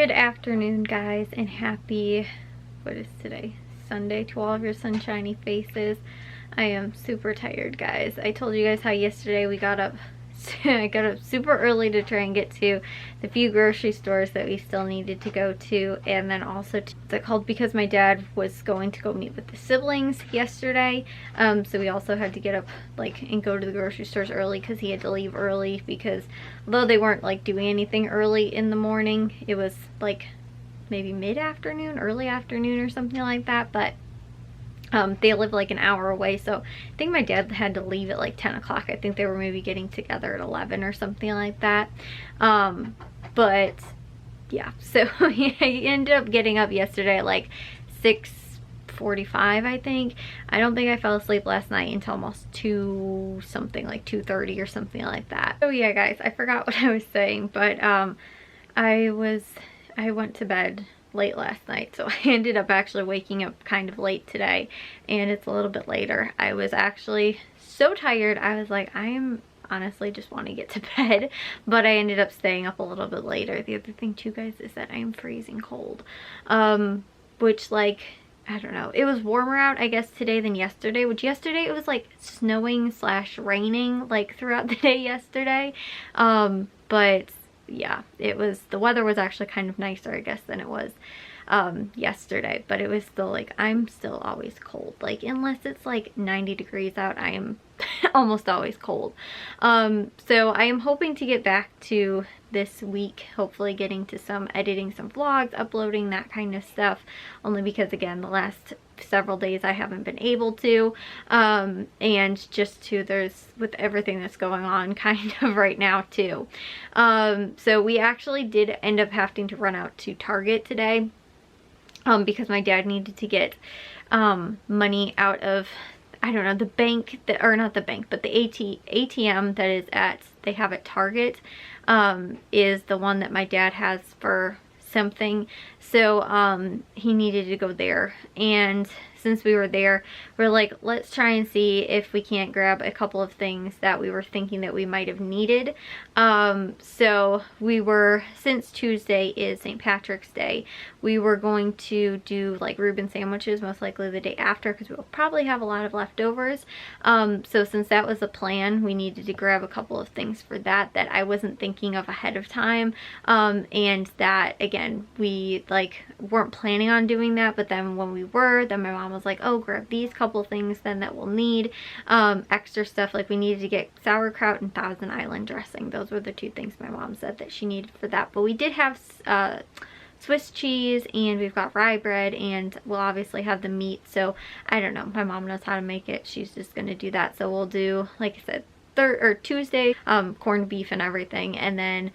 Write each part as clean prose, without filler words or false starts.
Good afternoon, guys, and happy, what is today? Sunday, to all of your sunshiny faces. I am super tired, guys. I told you guys how yesterday we got up I got up super early to try and get to the few grocery stores that we still needed to go to, and then also because my dad was going to go meet with the siblings yesterday, so we also had to get up and go to the grocery stores early because he had to leave early, because although they weren't doing anything early in the morning, it was maybe mid-afternoon, early afternoon or something like that, but they live an hour away, so I think my dad had to leave at 10 o'clock. I think they were maybe getting together at 11 or something like that. But yeah, so I ended up getting up yesterday at 6:45, I think. I don't think I fell asleep last night until almost 2 something, 2:30 or something like that. Oh yeah, guys, I forgot what I was saying, but I went to bed late last night, so I ended up actually waking up kind of late today, and it's a little bit later. I was actually so tired, I was like, I am honestly just want to get to bed, but I ended up staying up a little bit later. The other thing too, guys, is that I am freezing cold, which I don't know, it was warmer out I guess today than yesterday, which yesterday it was snowing / raining throughout the day yesterday, but yeah, the weather was actually kind of nicer I guess than it was yesterday, but it was still I'm still always cold, unless it's 90 degrees out, I am almost always cold. So I am hoping to get back to this week, hopefully getting to some editing, some vlogs, uploading, that kind of stuff, only because again the last several days I haven't been able to, and just there's with everything that's going on kind of right now too. So we actually did end up having to run out to Target today, because my dad needed to get money out of, I don't know, the bank that, or not the bank, but the ATM that they have at Target, is the one that my dad has for something. So he needed to go there, and since we were there, we're let's try and see if we can't grab a couple of things that we were thinking that we might have needed. So we were, since Tuesday is St. Patrick's Day, we were going to do Reuben sandwiches most likely the day after, because we'll probably have a lot of leftovers. So since that was a plan, we needed to grab a couple of things for that I wasn't thinking of ahead of time, and that again we weren't planning on doing that, but then when we were, then my mom was like, oh, grab these couple things then that we'll need, extra stuff, we needed to get sauerkraut and Thousand Island dressing. Those were the 2 things my mom said that she needed for that, but we did have Swiss cheese, and we've got rye bread, and we'll obviously have the meat. So I don't know, my mom knows how to make it, she's just gonna do that. So we'll do, like I said, Tuesday, corned beef and everything, and then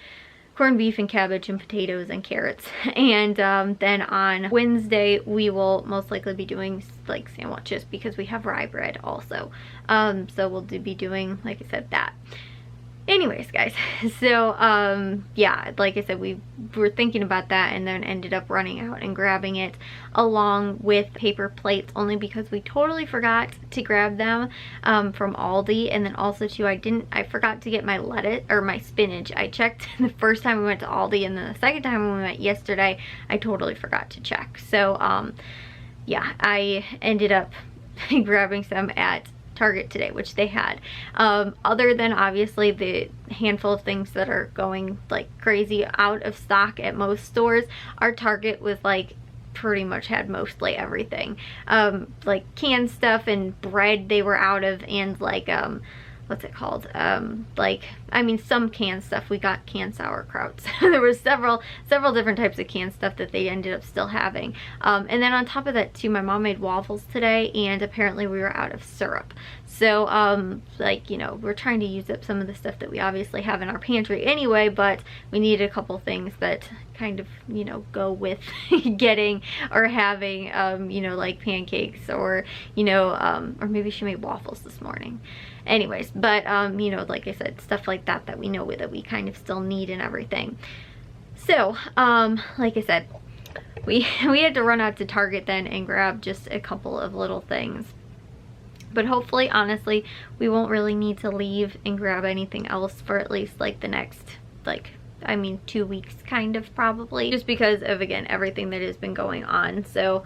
corned beef and cabbage and potatoes and carrots, and then on Wednesday we will most likely be doing sandwiches, because we have rye bread also. So we'll be doing, like I said, that. Anyways, guys, so yeah, like I said, we were thinking about that, and then ended up running out and grabbing it, along with paper plates, only because we totally forgot to grab them from Aldi. And then also too, I forgot to get my lettuce or my spinach. I checked the first time we went to Aldi, and then the second time when we went yesterday, I totally forgot to check. So yeah, I ended up grabbing some at Target today, which they had. Other than obviously the handful of things that are going crazy out of stock at most stores, our Target was pretty much had mostly everything. Canned stuff and bread they were out of, and what's it called, I mean, some canned stuff. We got canned sauerkraut. So there was several different types of canned stuff that they ended up still having. And then on top of that too, my mom made waffles today, and apparently we were out of syrup. So you know, we're trying to use up some of the stuff that we obviously have in our pantry anyway, but we needed a couple things that kind of, you know, go with getting or having, you know, pancakes, or, you know, or maybe she made waffles this morning. Anyways, but you know, like I said, stuff like that that we know that we kind of still need and everything. So like I said, we had to run out to Target then and grab just a couple of little things, but hopefully, honestly, we won't really need to leave and grab anything else for at least the next I mean 2 weeks kind of, probably, just because of, again, everything that has been going on. So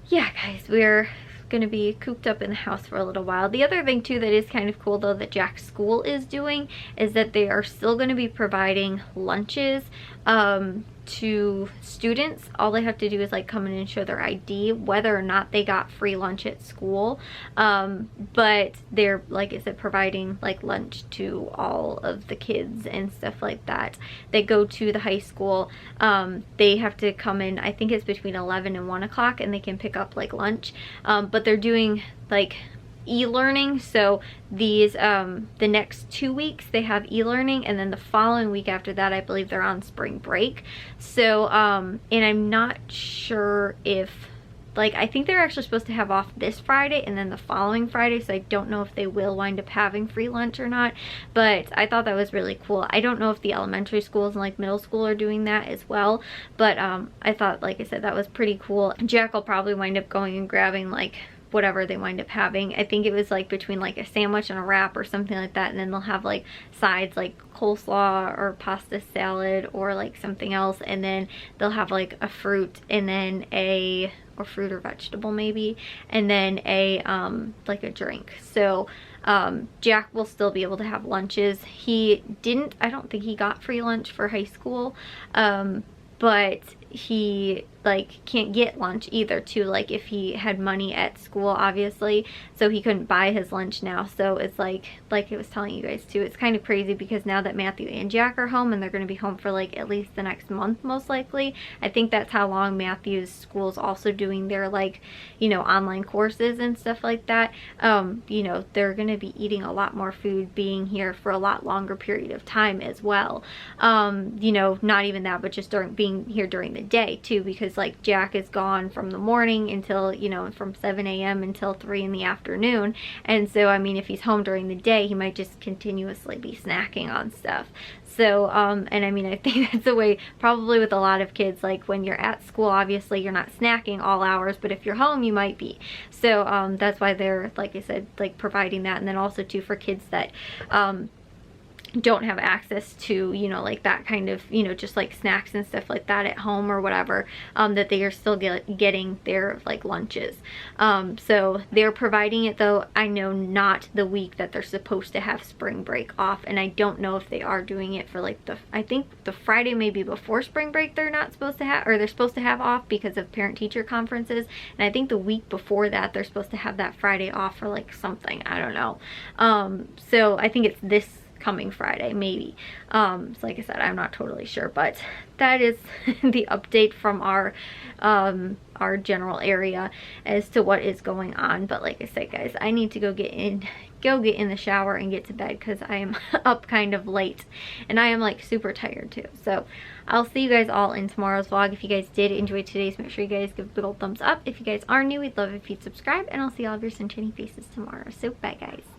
yeah, guys, we're gonna be cooped up in the house for a little while. The other thing too that is kind of cool though that Jack's school is doing is that they are still going to be providing lunches to students. All they have to do is like come in and show their ID, whether or not they got free lunch at school. But they're, like I said, providing like lunch to all of the kids and stuff like that. They go to the high school. They have to come in, I think it's between 11 and 1 o'clock, and they can pick up like lunch. But they're doing like e-learning, so these the next 2 weeks they have e-learning, and then the following week after that I believe they're on spring break. So and I'm not sure if, like, I think they're actually supposed to have off this Friday and then the following Friday, so I don't know if they will wind up having free lunch or not, but I thought that was really cool. I don't know if the elementary schools and like middle school are doing that as well, but I thought, like I said, that was pretty cool. Jack will probably wind up going and grabbing like whatever they wind up having. I think it was like between like a sandwich and a wrap or something like that, and then they'll have like sides like coleslaw or pasta salad or like something else, and then they'll have like a fruit and then or fruit or vegetable maybe, and then like a drink. So Jack will still be able to have lunches. I don't think he got free lunch for high school, but he like can't get lunch either too, like if he had money at school, obviously, so he couldn't buy his lunch now. So it's like I was telling you guys too, it's kind of crazy because now that Matthew and Jack are home, and they're going to be home for like at least the next month most likely. I think that's how long Matthew's school's also doing their like, you know, online courses and stuff like that. You know, they're going to be eating a lot more food being here for a lot longer period of time as well. You know, not even that, but just being here during the day too, because like Jack is gone from the morning until, you know, from 7 a.m. until 3 in the afternoon. And so, I mean, if he's home during the day, he might just continuously be snacking on stuff. So, and I mean, I think that's the way probably with a lot of kids, like when you're at school, obviously you're not snacking all hours, but if you're home, you might be. So, that's why they're, like I said, like providing that. And then also too for kids that, don't have access to, you know, like that kind of, you know, just like snacks and stuff like that at home or whatever, that they are still getting their like lunches. So they're providing it, though I know not the week that they're supposed to have spring break off, and I don't know if they are doing it for like I think the Friday maybe before spring break they're not supposed to have, or they're supposed to have off because of parent-teacher conferences, and I think the week before that they're supposed to have that Friday off for like something, I don't know. So I think it's this coming Friday maybe. So like I said, I'm not totally sure, but that is the update from our general area as to what is going on. But like I said, guys, I need to go get in the shower and get to bed because I am up kind of late and I am like super tired too. So I'll see you guys all in tomorrow's vlog. If you guys did enjoy today's, make sure you guys give a big old thumbs up. If you guys are new, we'd love if you'd subscribe, and I'll see all of your sunshiny faces tomorrow. So bye, guys.